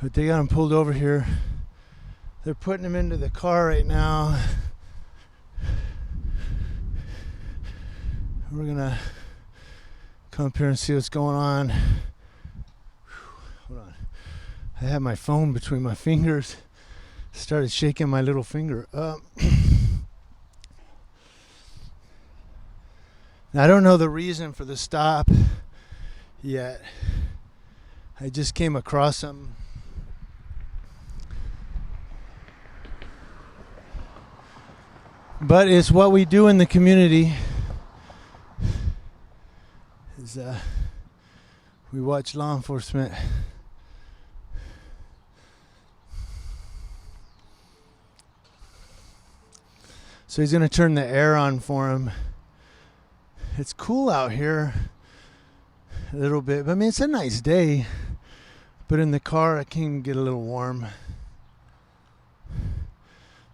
But they got him pulled over here. They're putting him into the car right now. We're gonna come up here and see what's going on. Hold on. I have my phone between my fingers. Started shaking my little finger up. Now, I don't know the reason for the stop yet. I just came across him. But it's what we do in the community. Is we watch law enforcement. So he's going to turn the air on for him. It's cool out here a little bit. I mean, it's a nice day. But in the car, it can get a little warm.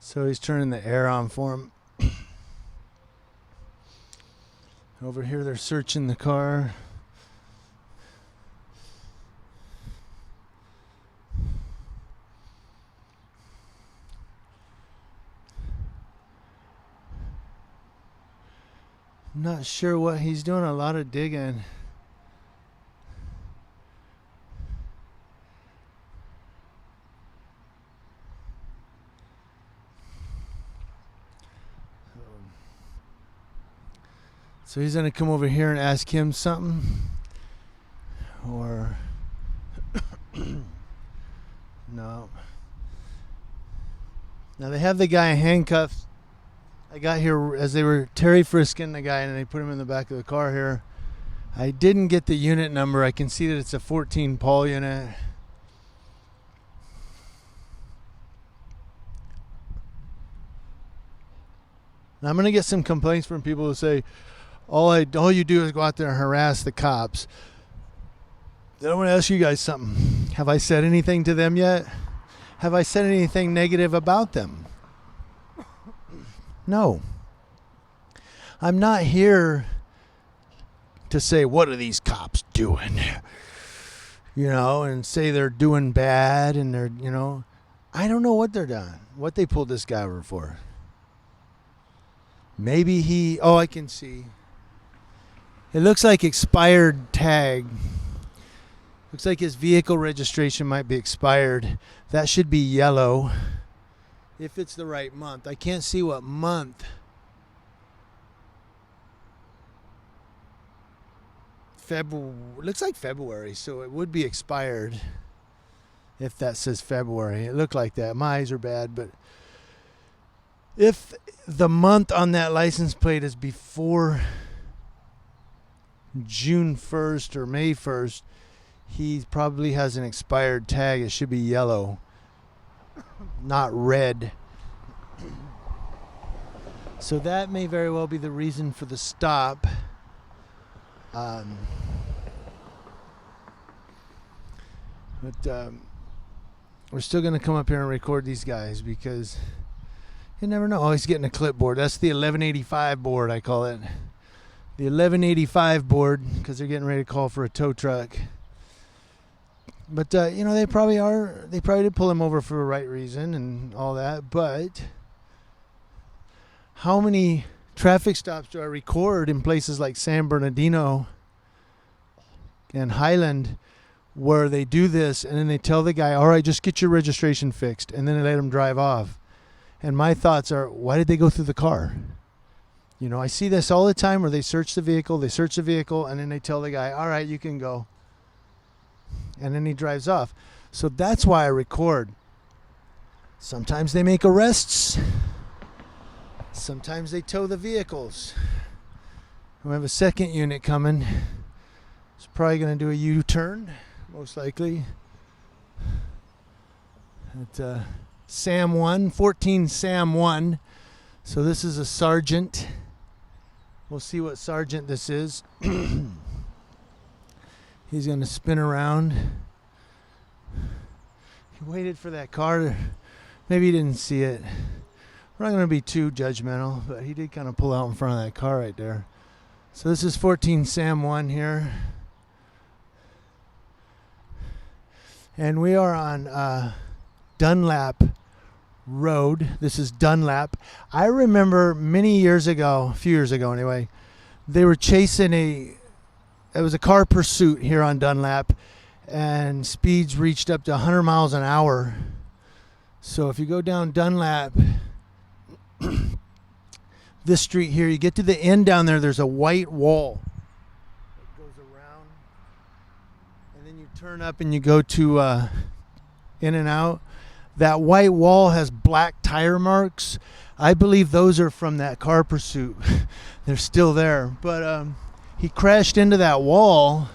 So he's turning the air on for him. Over here, they're searching the car. Not sure what he's doing. A lot of digging. So he's going to come over here and ask him something. Or no. Now they have the guy in handcuffs. I got here as they were Terry frisking the guy, and they put him in the back of the car here. I didn't get the unit number. I can see that it's a 14 Paul unit. Now I'm going to get some complaints from people who say, all you do is go out there and harass the cops. Then I want to ask you guys something. Have I said anything to them yet? Have I said anything negative about them? No. I'm not here to say, what are these cops doing? You know, and say they're doing bad and they're, you know. I don't know what they're doing. What they pulled this guy over for. Maybe I can see. It looks like expired tag. Looks like his vehicle registration might be expired. That should be yellow. If it's the right month. I can't see what month. Looks like February, so it would be expired if that says February. It looked like that. My eyes are bad, but if the month on that license plate is before June 1st or May 1st, he probably has an expired tag. It should be yellow, not red. So that may very well be the reason for the stop. But we're still going to come up here and record these guys because you never know. Oh, he's getting a clipboard. That's the 1185 board, I call it. The 1185 board, because they're getting ready to call for a tow truck. But, they probably did pull him over for the right reason and all that. But how many traffic stops do I record in places like San Bernardino and Highland where they do this and then they tell the guy, all right, just get your registration fixed, and then they let him drive off. And my thoughts are, why did they go through the car? You know, I see this all the time where they search the vehicle, and then they tell the guy, all right, you can go. And then he drives off. So that's why I record. Sometimes they make arrests. Sometimes they tow the vehicles. We have a second unit coming. It's probably going to do a U-turn, most likely. At Sam 1, 14 Sam 1. So this is a sergeant. We'll see what sergeant this is. He's going to spin around. He waited for that car. Maybe he didn't see it. We're not going to be too judgmental, but he did kind of pull out in front of that car right there. So this is 14 Sam 1 here. And we are on Dunlap Road. This is Dunlap. I remember many years ago, a few years ago anyway, they were chasing it was a car pursuit here on Dunlap, and speeds reached up to 100 miles an hour. So if you go down Dunlap, this street here, you get to the end down there, there's a white wall that goes around, and then you turn up and you go to In and Out. That white wall has black tire marks. I believe those are from that car pursuit. They're still there. But he crashed into that wall.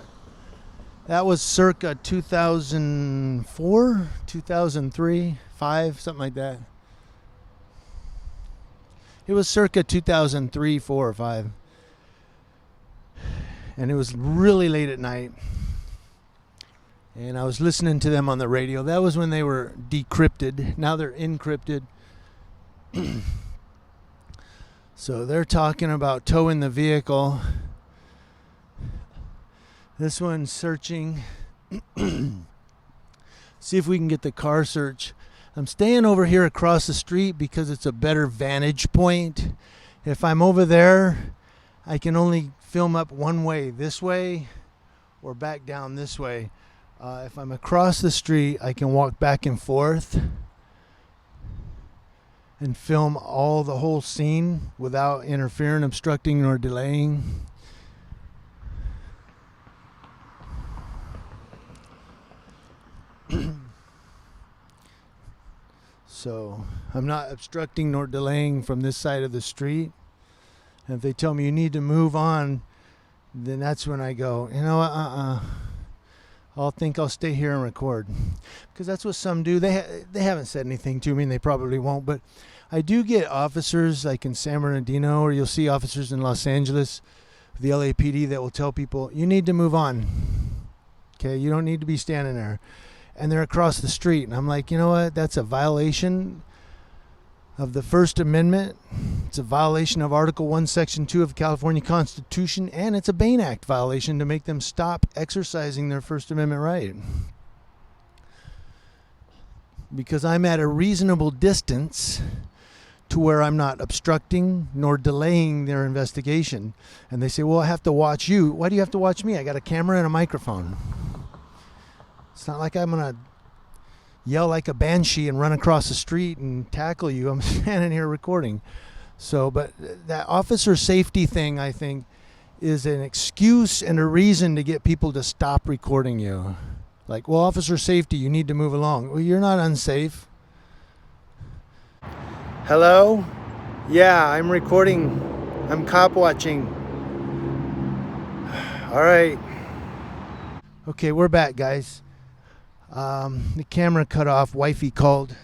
That was circa 2004, 2003, 5, something like that. It was circa 2003, 4, or 5. And it was really late at night. And I was listening to them on the radio. That was when they were decrypted. Now they're encrypted. So they're talking about towing the vehicle. This one's searching. See if we can get the car search. I'm staying over here across the street because it's a better vantage point. If I'm over there, I can only film up one way, this way or back down this way. If I'm across the street, I can walk back and forth and film the whole scene without interfering, obstructing, or delaying. So I'm not obstructing nor delaying from this side of the street. And if they tell me you need to move on, then that's when I go, you know what, I'll stay here and record. Because that's what some do. They haven't said anything to me, and they probably won't. But I do get officers like in San Bernardino, or you'll see officers in Los Angeles, the LAPD, that will tell people, you need to move on. Okay, you don't need to be standing there. And they're across the street. And I'm like, you know what? That's a violation of the First Amendment. It's a violation of Article 1, Section 2 of the California Constitution. And it's a Bain Act violation to make them stop exercising their First Amendment right. Because I'm at a reasonable distance to where I'm not obstructing nor delaying their investigation. And they say, well, I have to watch you. Why do you have to watch me? I got a camera and a microphone. It's not like I'm going to yell like a banshee and run across the street and tackle you. I'm standing here recording. So, but that officer safety thing, I think, is an excuse and a reason to get people to stop recording you. Like, well, officer safety, you need to move along. Well, you're not unsafe. Hello? Yeah, I'm recording. I'm cop watching. All right. Okay, we're back, guys. The camera cut off. Wifey called.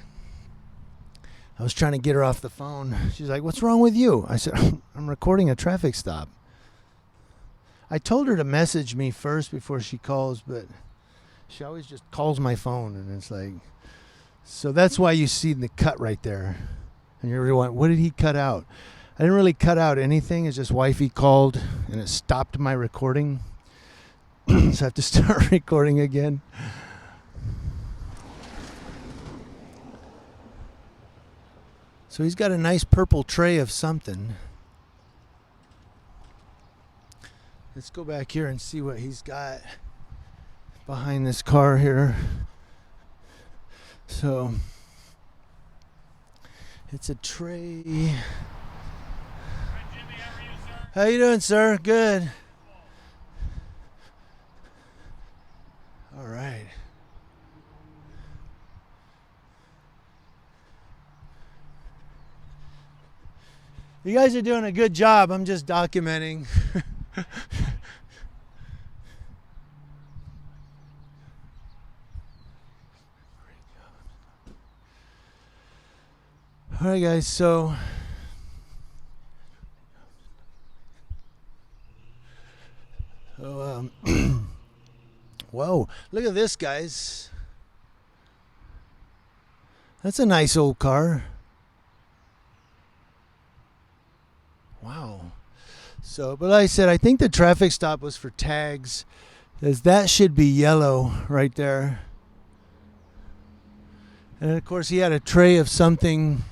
I was trying to get her off the phone. She's like, what's wrong with you? I said, I'm recording a traffic stop. I told her to message me first before she calls, but she always just calls my phone, and it's like, so that's why you see the cut right there. And you're really wondering, what did he cut out? I didn't really cut out anything. It's just wifey called, and it stopped my recording. So I have to start recording again. So he's got a nice purple tray of something. Let's go back here and see what he's got behind this car here. So it's a tray. Hi, Jimmy, how are you, sir? How you doing, sir? Good. All right. You guys are doing a good job. I'm just documenting. All right, guys, so whoa, look at this, guys. That's a nice old car. Wow. So, but like I said, I think the traffic stop was for tags, as that should be yellow right there. And of course, he had a tray of something.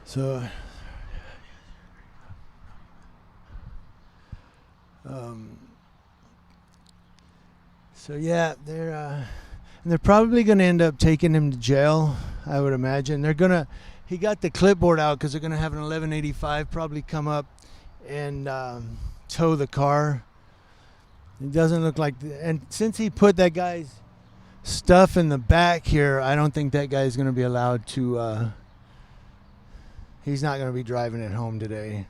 So, yeah, they're probably going to end up taking him to jail. I would imagine he got the clipboard out because they're going to have an 1185 probably come up and tow the car. It doesn't look like, and since he put that guy's stuff in the back here, I don't think that guy's going to be allowed to. He's not going to be driving it home today.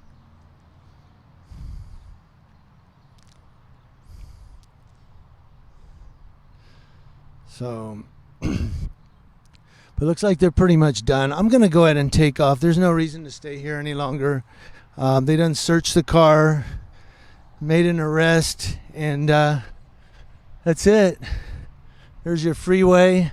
So, but it looks like they're pretty much done. I'm going to go ahead and take off. There's no reason to stay here any longer. They done searched the car, made an arrest, and that's it. There's your freeway.